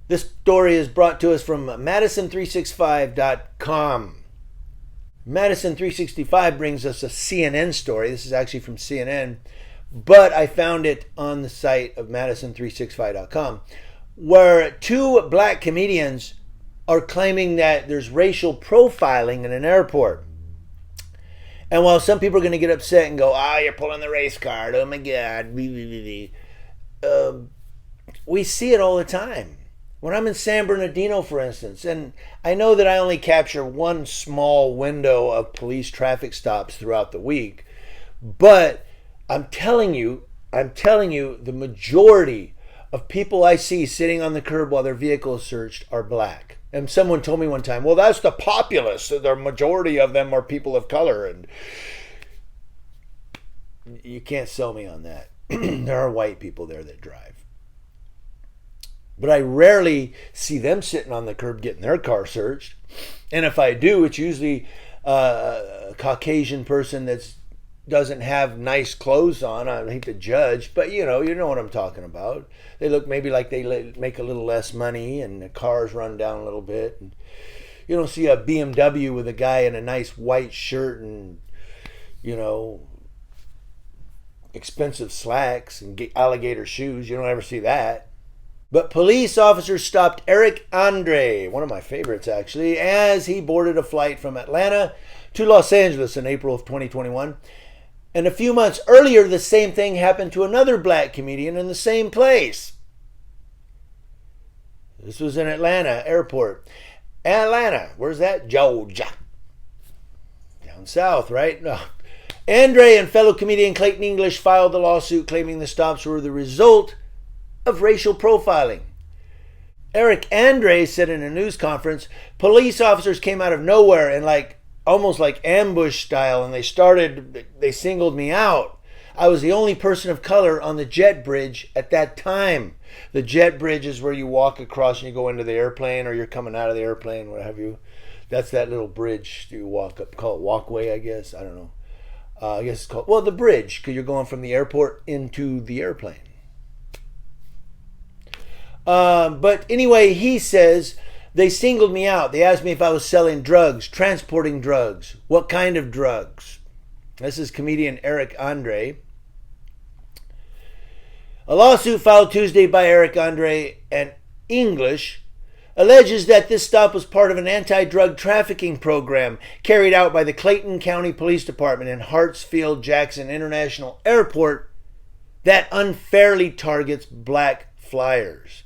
This story is brought to us from Madison365.com. Madison365 brings us a CNN story. This is actually from CNN, but I found it on the site of Madison365.com, where two black comedians are claiming that there's racial profiling in an airport. And while some people are going to get upset and go, you're pulling the race card, oh my God, we see it all the time. When I'm in San Bernardino, for instance, and I know that I only capture one small window of police traffic stops throughout the week, but I'm telling you, the majority of people I see sitting on the curb while their vehicle is searched are black. And someone told me one time, well, that's the populace. The majority of them are people of color. And you can't sell me on that. There are white people there that drive. But I rarely see them sitting on the curb getting their car searched. And if I do, it's usually a Caucasian person that doesn't have nice clothes on. I hate to judge, but you know what I'm talking about. They look maybe like they make a little less money and the cars run down a little bit. And you don't see a BMW with a guy in a nice white shirt and, expensive slacks and alligator shoes. You don't ever see that. But police officers stopped Eric Andre, one of my favorites actually, as he boarded a flight from Atlanta to Los Angeles in April of 2021. And a few months earlier, the same thing happened to another black comedian in the same place. This was in Atlanta airport. Atlanta, where's that? Georgia. Down south, right? No. Andre and fellow comedian Clayton English filed the lawsuit claiming the stops were the result of racial profiling. Eric Andre said in a news conference, police officers came out of nowhere and almost like ambush style, and they singled me out. I was the only person of color on the jet bridge at that time. The jet bridge is where you walk across and you go into the airplane, or you're coming out of the airplane, what have you. That's that little bridge you walk up, call it walkway, I guess. I don't know. I guess it's called, the bridge, because you're going from the airport into the airplane. But anyway, he says, they singled me out. They asked me if I was selling drugs, transporting drugs, what kind of drugs. This is comedian Eric Andre. A lawsuit filed Tuesday by Eric Andre and English alleges that this stop was part of an anti-drug trafficking program carried out by the Clayton County Police Department in Hartsfield-Jackson International Airport that unfairly targets black flyers.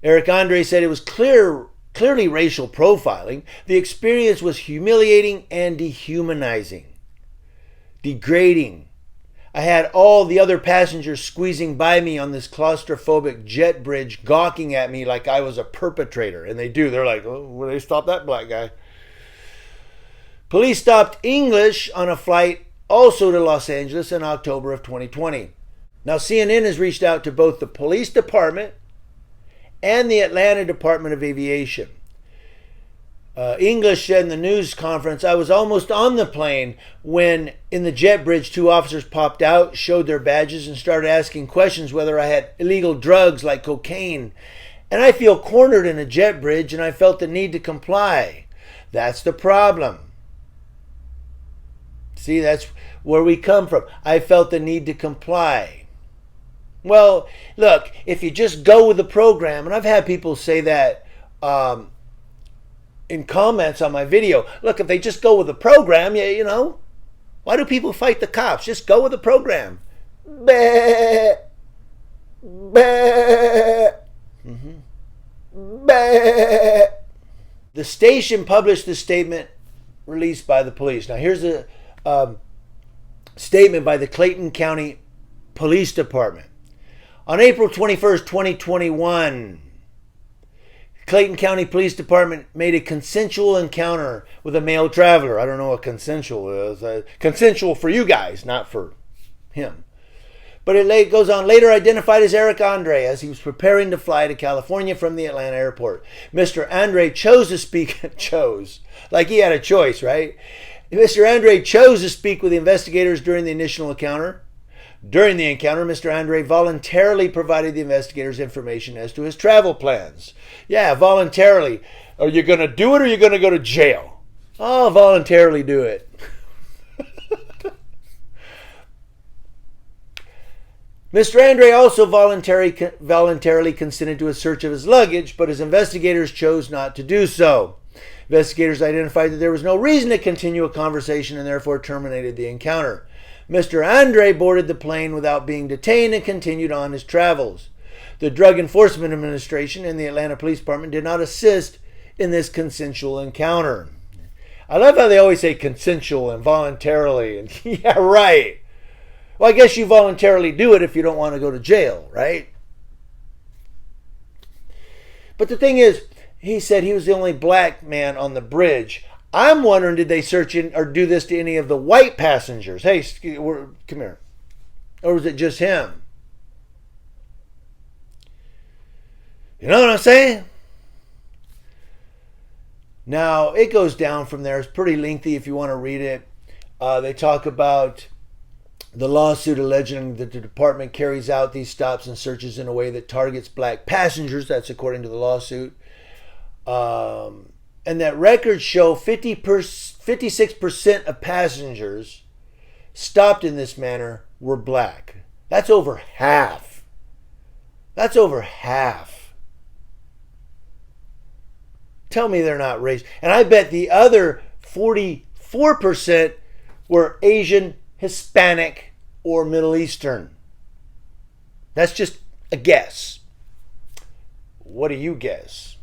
Eric Andre said it was clearly racial profiling. The experience was humiliating and dehumanizing, degrading. I had all the other passengers squeezing by me on this claustrophobic jet bridge, gawking at me like I was a perpetrator. And they do. They're like, oh, well, they stopped that black guy. Police stopped English on a flight also to Los Angeles in October of 2020. Now, CNN has reached out to both the police department and the Atlanta Department of Aviation. English said in the news conference, I was almost on the plane when in the jet bridge 2 officers popped out, showed their badges, and started asking questions whether I had illegal drugs like cocaine. And I feel cornered in a jet bridge and I felt the need to comply. That's the problem. See, that's where we come from. I felt the need to comply. Well, look, if you just go with the program, and I've had people say that in comments on my video, look, if they just go with the program, why do people fight the cops? Just go with the program. Bah. Bah. Bah. The station published the statement released by the police. Now, here's a statement by the Clayton County Police Department. On April 21st, 2021, Clayton County Police Department made a consensual encounter with a male traveler. I don't know what consensual is. Consensual for you guys, not for him. But it goes on, later identified as Eric Andre as he was preparing to fly to California from the Atlanta airport. Mr. Andre chose to speak, like he had a choice, right? Mr. Andre chose to speak with the investigators during the initial encounter. During the encounter, Mr. Andre voluntarily provided the investigators information as to his travel plans. Yeah, voluntarily. Are you going to do it or are you going to go to jail? Oh, voluntarily do it. Mr. Andre also voluntarily consented to a search of his luggage, but his investigators chose not to do so. Investigators identified that there was no reason to continue a conversation and therefore terminated the encounter. Mr. Andre boarded the plane without being detained and continued on his travels. The Drug Enforcement Administration and the Atlanta Police Department did not assist in this consensual encounter. I love how they always say consensual and voluntarily. And yeah, right. Well, I guess you voluntarily do it if you don't want to go to jail, right? But the thing is, he said he was the only black man on the bridge. I'm wondering, did they search in or do this to any of the white passengers? Hey, come here. Or was it just him? You know what I'm saying? Now, it goes down from there. It's pretty lengthy if you want to read it. They talk about the lawsuit alleging that the department carries out these stops and searches in a way that targets black passengers. That's according to the lawsuit. And that records show 56% of passengers stopped in this manner were black. That's over half. That's over half. Tell me they're not racist. And I bet the other 44% were Asian, Hispanic, or Middle Eastern. That's just a guess. What do you guess?